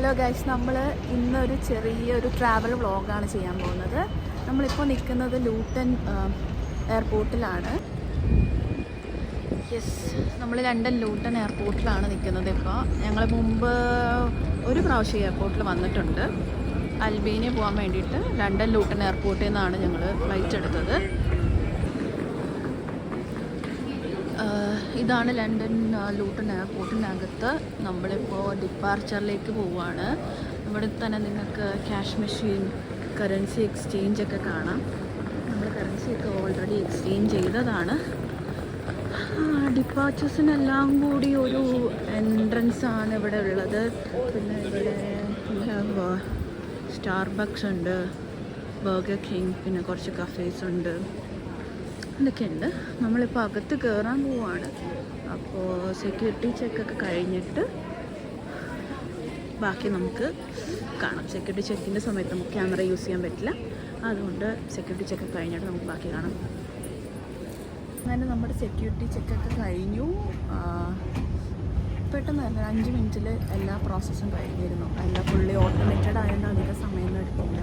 Hello guys, നമ്മൾ ഇന്നൊരു ചെറിയൊരു ട്രാവൽ വ്ളോഗാണ് ചെയ്യാൻ പോകുന്നത്. നമ്മളിപ്പോൾ നിൽക്കുന്നത് ലൂട്ടൺ എയർപോർട്ടിലാണ്. നമ്മൾ ലണ്ടൻ ലൂട്ടൺ എയർപോർട്ടിലാണ് നിൽക്കുന്നത്. ഇപ്പോൾ ഞങ്ങൾ മുമ്പ് ഒരു പ്രാവശ്യം എയർപോർട്ടിൽ വന്നിട്ടുണ്ട്. അൽബേനിയ പോകാൻ വേണ്ടിയിട്ട് ലണ്ടൻ ലൂട്ടൺ എയർപോർട്ടിൽ നിന്നാണ് ഞങ്ങൾ ഫ്ലൈറ്റ് എടുത്തത്. ഇതാണ് ലണ്ടൻ ലൂട്ടൺ എയർപോർട്ടിനകത്ത്. നമ്മളിപ്പോൾ ഡിപ്പാർച്ചറിലേക്ക് പോവുകയാണ്. ഇവിടെ തന്നെ നിങ്ങൾക്ക് ക്യാഷ് മെഷീൻ, കറൻസി എക്സ്ചേഞ്ച് ഒക്കെ കാണാം. നമ്മൾ കറൻസിയൊക്കെ ഓൾറെഡി എക്സ്ചേഞ്ച് ചെയ്തതാണ്. ഡിപ്പാർച്ചേഴ്സിനെല്ലാം കൂടി ഒരു എൻട്രൻസ് ആണ് ഇവിടെ ഉള്ളത്. പിന്നെ ഇവിടെ സ്റ്റാർബക്സ് ഉണ്ട്, ബർഗർ കിങ്, പിന്നെ കുറച്ച് കഫേസ് ഉണ്ട്, ഇതൊക്കെയുണ്ട്. നമ്മളിപ്പോൾ അകത്ത് കയറാൻ പോവുകയാണ്. അപ്പോൾ സെക്യൂരിറ്റി ചെക്കൊക്കെ കഴിഞ്ഞിട്ട് ബാക്കി നമുക്ക് കാണാം. സെക്യൂരിറ്റി ചെക്കിൻ്റെ സമയത്ത് നമുക്ക് ക്യാമറ യൂസ് ചെയ്യാൻ പറ്റില്ല. അതുകൊണ്ട് സെക്യൂരിറ്റി ചെക്കൊക്കെ കഴിഞ്ഞിട്ട് നമുക്ക് ബാക്കി കാണാം. അങ്ങനെ നമ്മുടെ സെക്യൂരിറ്റി ചെക്കൊക്കെ കഴിഞ്ഞു. പെട്ടെന്ന് തന്നെ 5 മിനിറ്റിൽ എല്ലാ പ്രോസസ്സും കഴിഞ്ഞിരുന്നു. എല്ലാം ഫുള്ളി ഓട്ടോമേറ്റഡ് ആയതുകൊണ്ട് അധികം സമയം എടുക്കില്ല.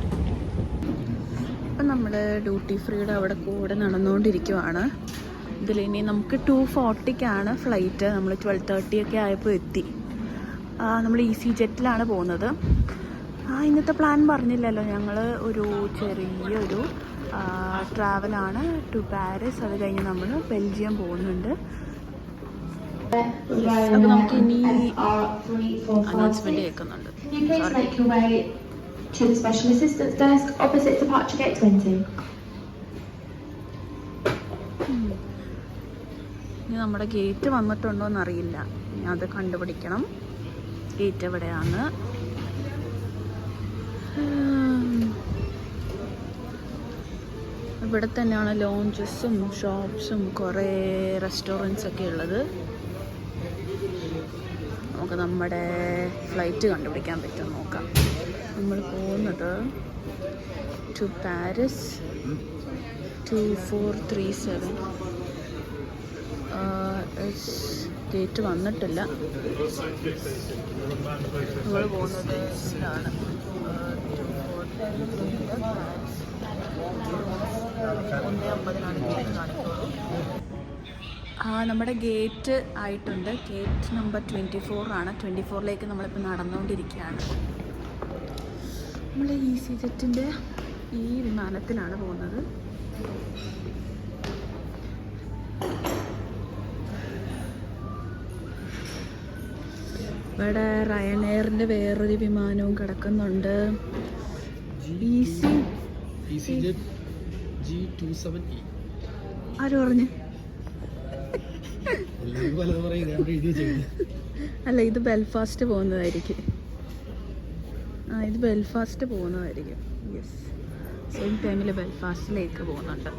ഇപ്പം നമ്മൾ ഡ്യൂട്ടി ഫ്രീയുടെ അവിടെ കൂടെ നടന്നുകൊണ്ടിരിക്കുവാണ്. ഇതിലിനി നമുക്ക് 2:40ക്കാണ് ഫ്ലൈറ്റ്. നമ്മൾ 12:30 ഒക്കെ ആയപ്പോൾ എത്തി. നമ്മൾ ഈസി ജെറ്റിലാണ് പോകുന്നത്. ഇന്നത്തെ പ്ലാൻ പറഞ്ഞില്ലല്ലോ, ഞങ്ങൾ ഒരു ചെറിയൊരു ട്രാവലാണ് ടു പാരീസ്. അത് കഴിഞ്ഞ് നമ്മൾ ബെൽജിയം പോകുന്നുണ്ട്. അപ്പോൾ നമുക്ക് ഇനി അനൗൺസ്മെൻറ്റ് കേൾക്കുന്നുണ്ട്. To the special assistance desk opposite departure gate 20. ഇനി നമ്മുടെ ഗേറ്റ് വന്നിട്ടുണ്ടോ എന്നറിയില്ല. അത് കണ്ടുപിടിക്കണം. ഗേറ്റ് എവിടെയാണ്? ഇവിടെ തന്നെയാണ് ലോഞ്ചസും ഷോപ്സും കുറേ റെസ്റ്റോറൻറ്റ്സ് ഒക്കെ ഉള്ളത്. നമുക്ക് നമ്മുടെ ഫ്ലൈറ്റ് കണ്ടുപിടിക്കാൻ പറ്റും, നോക്കാം. നമ്മൾ പോകുന്നത് ടു പാരീസ് 2437. ഗേറ്റ് വന്നിട്ടില്ല. നമ്മൾ പോകുന്നത് ഇതാണ്. നമ്മുടെ ഗേറ്റ് ആയിട്ടുണ്ട്. ഗേറ്റ് നമ്പർ 24 ആണ്. 24ലേക്ക് നമ്മളിപ്പോൾ നടന്നുകൊണ്ടിരിക്കുകയാണ്. നമ്മൾ ഈസി ജെറ്റിൻ്റെ ഈ വിമാനത്തിലാണ് പോകുന്നത്. ഇവിടെ റയൻ എയറിൻ്റെ വേറൊരു വിമാനവും കിടക്കുന്നുണ്ട്. ആര് പറഞ്ഞു? അല്ല, ഇത് ബെൽഫാസ്റ്റ് പോകുന്നതായിരിക്കും. ഇത് ബെൽഫാസ്റ്റ് പോകുന്നതായിരിക്കും. യെസ്, സെയിം ടൈമിൽ ബെൽഫാസ്റ്റിലേക്ക് പോകുന്നുണ്ട്.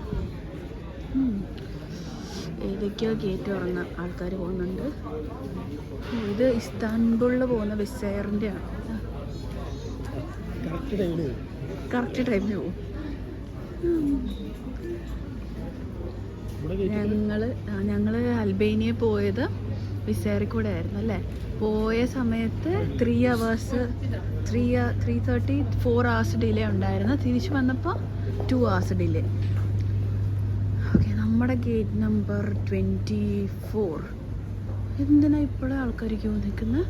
ഏതൊക്കെയോ ഗേറ്റ് തുറന്ന് ആൾക്കാർ പോകുന്നുണ്ട്. ഇത് ഇസ്താൻബുളിൽ പോകുന്ന വിസ് എയറിൻ്റെ ആണ്. കറക്റ്റ് ടൈമിൽ പോകും. ഞങ്ങൾ അൽബേനിയ പോയത് വിസ് എയറിൽ കൂടെ ആയിരുന്നു അല്ലേ. പോയ സമയത്ത് 3 hours 4 hours ഡിലേ ഉണ്ടായിരുന്നു. തിരിച്ച് വന്നപ്പോൾ 2 hours ഡിലേ. ഓക്കെ, നമ്മുടെ ഗേറ്റ് നമ്പർ 24. എന്തിനാ ഇപ്പോഴേ ആൾക്കാർ ക്യൂ നിൽക്കുന്നത്?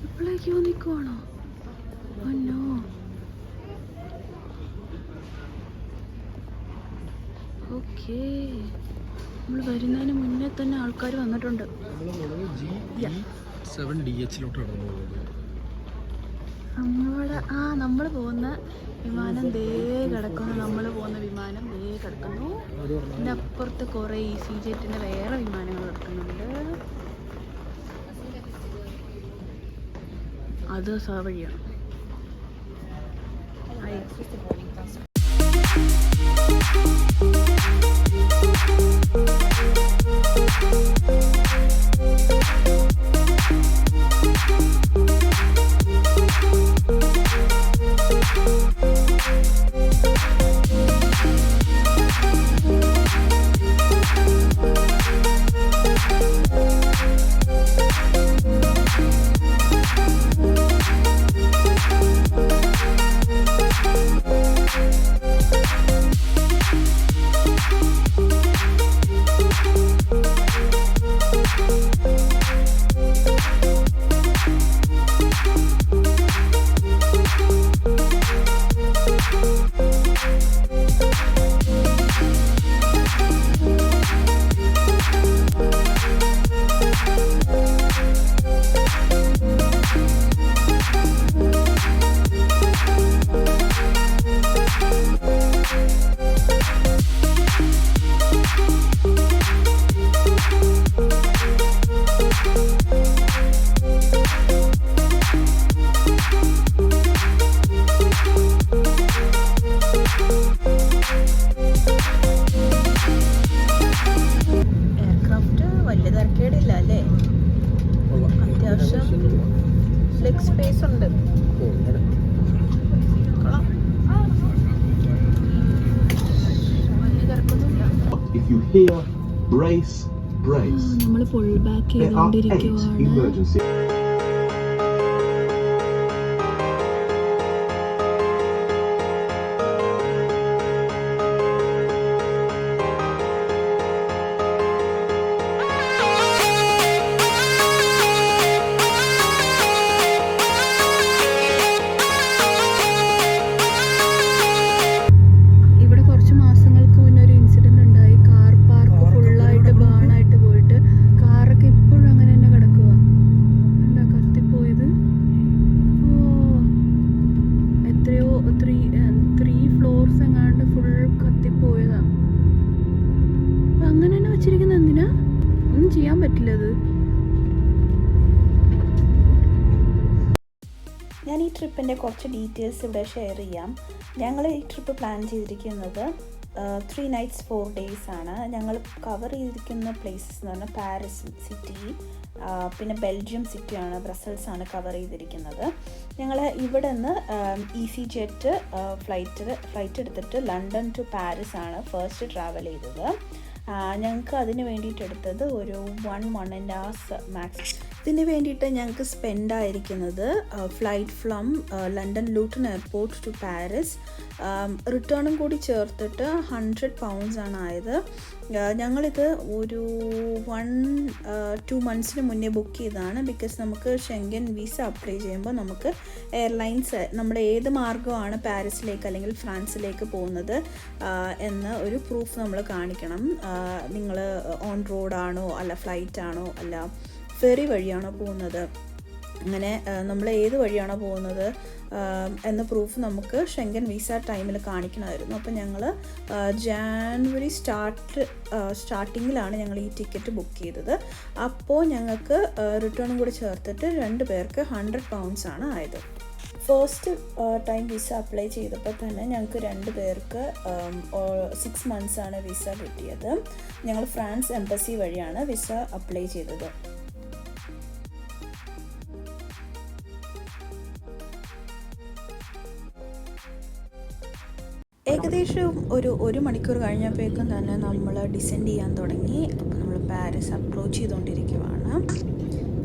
ഇപ്പോഴേ ക്യൂ നിൽക്കുവാണോ? അല്ലോ, ഓക്കേ. നമ്മൾ വരുന്നതിന് മുന്നേ തന്നെ ആൾക്കാർ വന്നിട്ടുണ്ട്. നമ്മൾ പോകുന്ന വിമാനം ദേ കിടക്കുന്നു. നമ്മൾ പോകുന്ന വിമാനം ദേ കിടക്കുന്നു. അതിൻ്റെ അപ്പുറത്ത് കുറേ ഈസി ജെറ്റിൻ്റെ വേറെ വിമാനങ്ങൾ കിടക്കുന്നുണ്ട്. അത് വഴിയാണ്. Here, brace, brace. നമ്മൾ full back There are 8 ചെയ്തുകൊണ്ടിരിക്കുവാണ്. emergency. ഇവിടെ കുറച്ച് മാസങ്ങൾക്ക് മുന്നേ ഒരു ഇൻസിഡന്റ് ഉണ്ടായി. കാർ പാർക്ക് ഫുള്ളായിട്ട് ബേണായിട്ട് പോയിട്ട് കാറൊക്കെ ഇപ്പോഴും അങ്ങനെ തന്നെ കിടക്കുക. എന്താ കത്തിപ്പോയത്? ഓ, എത്രയോ 3 ഫ്ലോർസ് എങ്ങാണ്ട് ഫുൾ കത്തിപ്പോയതാ. അങ്ങനെ തന്നെ വെച്ചിരിക്കുന്നത് എന്തിനാ? ഒന്നും ചെയ്യാൻ പറ്റില്ല അത്. ഞാൻ ഈ ട്രിപ്പിൻ്റെ കുറച്ച് ഡീറ്റെയിൽസ് ഇവിടെ ഷെയർ ചെയ്യാം. ഞങ്ങൾ ഈ ട്രിപ്പ് പ്ലാൻ ചെയ്തിരിക്കുന്നത് 3 nights 4 days ആണ്. ഞങ്ങൾ കവർ ചെയ്തിരിക്കുന്ന പ്ലേസസ് എന്ന് പറഞ്ഞാൽ പാരീസ് സിറ്റി, പിന്നെ ബെൽജിയം സിറ്റിയാണ്, ബ്രസൽസാണ് കവർ ചെയ്തിരിക്കുന്നത്. ഞങ്ങൾ ഇവിടെ നിന്ന് ഈസി ജെറ്റ് ഫ്ലൈറ്റ് എടുത്തിട്ട് ലണ്ടൻ ടു പാരീസ് ആണ് ഫസ്റ്റ് ട്രാവൽ ചെയ്തത്. ഞങ്ങൾക്ക് അതിന് വേണ്ടിയിട്ട് എടുത്തത് ഒരു 1.5 hours മാക്സ്. ഇതിന് വേണ്ടിയിട്ട് ഞങ്ങൾക്ക് സ്പെൻഡ് ആയിരിക്കുന്നത് flight from London Luton airport to Paris, റിട്ടേണും കൂടി ചേർത്തിട്ട് 100 pounds ആണ് ആയത്. ഞങ്ങളിത് ഒരു 1-2 months മുന്നേ ബുക്ക് ചെയ്തതാണ്. ബിക്കോസ് നമുക്ക് ഷെങ്കൻ വിസ അപ്ലൈ ചെയ്യുമ്പോൾ നമുക്ക് എയർലൈൻസ് നമ്മുടെ ഏത് മാർഗ്ഗമാണ് പാരീസിലേക്ക് അല്ലെങ്കിൽ ഫ്രാൻസിലേക്ക് പോകുന്നത് എന്ന ഒരു പ്രൂഫ് നമ്മൾ കാണിക്കണം. നിങ്ങൾ ഓൺ റോഡാണോ അല്ല ഫ്ലൈറ്റാണോ അല്ല ഫെറി വഴിയാണോ പോകുന്നത്, അങ്ങനെ നമ്മൾ ഏത് വഴിയാണോ പോകുന്നത് എന്ന പ്രൂഫ് നമുക്ക് ഷെങ്കൻ വിസ ടൈമിൽ കാണിക്കണമായിരുന്നു. അപ്പോൾ ഞങ്ങൾ ജാനുവരി സ്റ്റാർട്ടിങ്ങിലാണ് ഞങ്ങൾ ഈ ടിക്കറ്റ് ബുക്ക് ചെയ്തത്. അപ്പോൾ ഞങ്ങൾക്ക് റിട്ടേണും കൂടി ചേർത്തിട്ട് 2 പേർക്ക് 100 pounds ആണ് ആയത്. ഫസ്റ്റ് ടൈം വിസ അപ്ലൈ ചെയ്തപ്പോൾ തന്നെ ഞങ്ങൾക്ക് 2 പേർക്ക് 6 months ആണ് വിസ കിട്ടിയത്. ഞങ്ങൾ ഫ്രാൻസ് എംബസി വഴിയാണ് വിസ അപ്ലൈ ചെയ്തത്. ഏകദേശം ഒരു 1 മണിക്കൂർ കഴിഞ്ഞപ്പോഴേക്കും തന്നെ നമ്മൾ ഡിസെൻഡ് ചെയ്യാൻ തുടങ്ങി. അപ്പോൾ നമ്മൾ പാരീസ് അപ്രോച്ച് ചെയ്തുകൊണ്ടിരിക്കുവാണ്.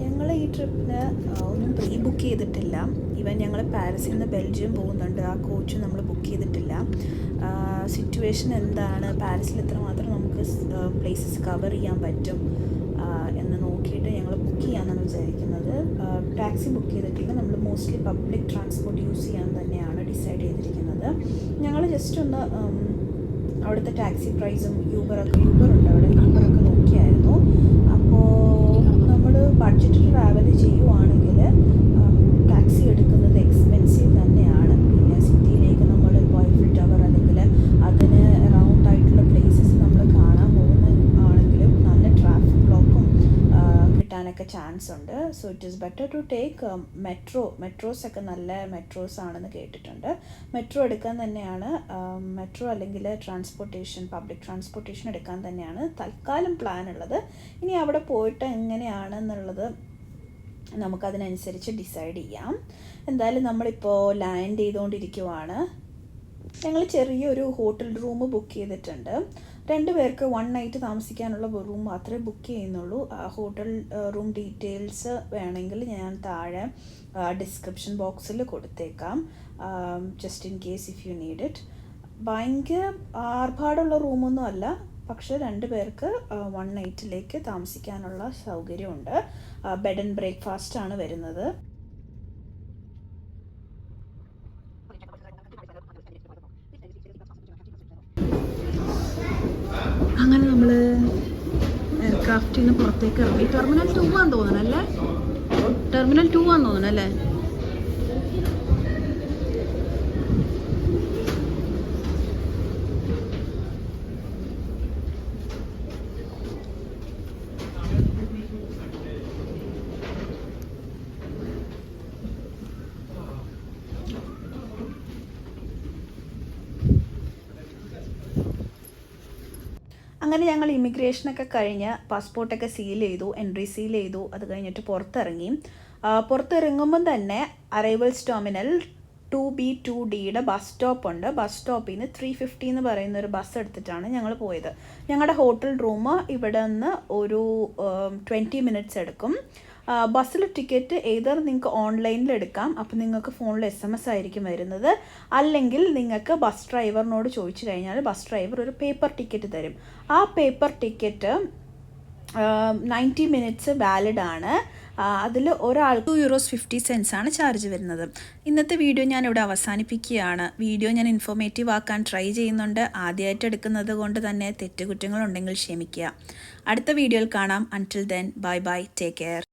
ഞങ്ങൾ ഈ ട്രിപ്പിന് ഒന്നും പ്രീ ബുക്ക് ചെയ്തിട്ടില്ല. ഈവൻ ഞങ്ങൾ പാരീസിൽ നിന്ന് ബെൽജിയം പോകുന്നുണ്ട്, ആ കോച്ച് നമ്മൾ ബുക്ക് ചെയ്തിട്ടില്ല. സിറ്റുവേഷൻ എന്താണ്, പാരീസിൽ എത്രമാത്രം നമുക്ക് പ്ലേസസ് കവർ ചെയ്യാൻ പറ്റും എന്ന് നോക്കിയിട്ട് ഞങ്ങൾ ബുക്ക് ചെയ്യാമെന്നാണ് വിചാരിക്കുന്നത്. ടാക്സി ബുക്ക് ചെയ്തിട്ടില്ല, നമ്മൾ മോസ്റ്റ്ലി പബ്ലിക് ട്രാൻസ്പോർട്ട് യൂസ് ചെയ്യാൻ തന്നെയാണ് ഡിസൈഡ് ചെയ്തിരിക്കുന്നത്. ഞങ്ങൾ ജസ്റ്റ് ഒന്ന് അവിടുത്തെ ടാക്സി പ്രൈസും യൂബർ ഉണ്ട് അവിടെ, യൂബറൊക്കെ നോക്കിയായിരുന്നു. അപ്പോൾ നമ്മൾ ബഡ്ജറ്റ് ട്രാവൽ ചെയ്യുവാണെങ്കിൽ ടാക്സി എടുക്കുന്നത് എക്സ്പെൻസീവ് തന്നെയാണ്. പിന്നെ സിറ്റിയിലേക്ക് നമ്മൾ ഐഫിൽ ടവർ അല്ലെങ്കിൽ അതിന് അറൗണ്ട് ആയിട്ടുള്ള പ്ലേസസ് നമ്മൾ കാണാൻ പോകുന്ന ആണെങ്കിലും നല്ല ട്രാഫിക് ബ്ലോക്കും കിട്ടാനൊക്കെ ചാൻസ് ഉണ്ട്. So it is better to take മെട്രോസൊക്കെ നല്ല മെട്രോസ് ആണെന്ന് കേട്ടിട്ടുണ്ട്. മെട്രോ എടുക്കാൻ തന്നെയാണ്, മെട്രോ അല്ലെങ്കിൽ പബ്ലിക് ട്രാൻസ്പോർട്ടേഷൻ എടുക്കാൻ തന്നെയാണ് തൽക്കാലം പ്ലാൻ ഉള്ളത്. ഇനി അവിടെ പോയിട്ട് എങ്ങനെയാണെന്നുള്ളത് നമുക്കതിനനുസരിച്ച് ഡിസൈഡ് ചെയ്യാം. എന്തായാലും നമ്മളിപ്പോൾ ലാൻഡ് ചെയ്തുകൊണ്ടിരിക്കുവാണ്. ഞങ്ങൾ ചെറിയൊരു ഹോട്ടൽ റൂം ബുക്ക് ചെയ്തിട്ടുണ്ട്. 2 പേർക്ക് 1 night താമസിക്കാനുള്ള റൂം മാത്രമേ ബുക്ക് ചെയ്യുന്നുള്ളൂ. ഹോട്ടൽ റൂം ഡീറ്റെയിൽസ് വേണമെങ്കിൽ ഞാൻ താഴെ ഡിസ്ക്രിപ്ഷൻ ബോക്സിൽ കൊടുത്തേക്കാം, just in case if you need it. ഭയങ്കര ആർഭാടുള്ള റൂമൊന്നും അല്ല, പക്ഷേ 2 പേർക്ക് 1 night താമസിക്കാനുള്ള സൗകര്യമുണ്ട്. ബെഡ് ആൻഡ് ബ്രേക്ക്ഫാസ്റ്റ് ആണ് വരുന്നത്. അങ്ങനെ നമ്മൾ എയർക്രാഫ്റ്റിൽ നിന്ന് പുറത്തേക്ക് ഇറങ്ങി. ടെർമിനൽ 2 ആണെന്ന് തോന്നണല്ലേ? ടെർമിനൽ 2 ആണെന്ന് തോന്നണല്ലേ? അങ്ങനെ ഞങ്ങൾ ഇമിഗ്രേഷനൊക്കെ കഴിഞ്ഞ് പാസ്പോർട്ടൊക്കെ സീൽ ചെയ്തു, എൻട്രി സീൽ ചെയ്തു. അത് കഴിഞ്ഞിട്ട് പുറത്തിറങ്ങുമ്പം തന്നെ അറൈവൽസ് ടെർമിനൽ 2B2Dയുടെ ബസ് സ്റ്റോപ്പ് ഉണ്ട്. ബസ് സ്റ്റോപ്പിൽ നിന്ന് 350 എന്ന് പറയുന്ന ഒരു ബസ് എടുത്തിട്ടാണ് ഞങ്ങൾ പോയത്. ഞങ്ങളുടെ ഹോട്ടൽ റൂം ഇവിടെ നിന്ന് ഒരു 20 മിനിറ്റ്സ് എടുക്കും. ബസ്സിൽ ടിക്കറ്റ് ഏതർ നിങ്ങൾക്ക് ഓൺലൈനിൽ എടുക്കാം. അപ്പോൾ നിങ്ങൾക്ക് ഫോണിൽ SMS ആയിരിക്കും വരുന്നത്. അല്ലെങ്കിൽ നിങ്ങൾക്ക് ബസ് ഡ്രൈവറിനോട് ചോദിച്ചു കഴിഞ്ഞാൽ ബസ് ഡ്രൈവർ ഒരു പേപ്പർ ടിക്കറ്റ് തരും. ആ പേപ്പർ ടിക്കറ്റ് 90 മിനിറ്റ്സ് വാലിഡ് ആണ്. അതിൽ ഒരാൾക്ക് €2.50 ആണ് ചാർജ് വരുന്നത്. ഇന്നത്തെ വീഡിയോ ഞാനിവിടെ അവസാനിപ്പിക്കുകയാണ്. വീഡിയോ ഞാൻ ഇൻഫോർമേറ്റീവ് ആക്കാൻ ട്രൈ ചെയ്യുന്നുണ്ട്. ആദ്യമായിട്ട് എടുക്കുന്നത് കൊണ്ട് തന്നെ തെറ്റുകുറ്റങ്ങളുണ്ടെങ്കിൽ ക്ഷമിക്കുക. അടുത്ത വീഡിയോയിൽ കാണാം. Until then bye bye, take care.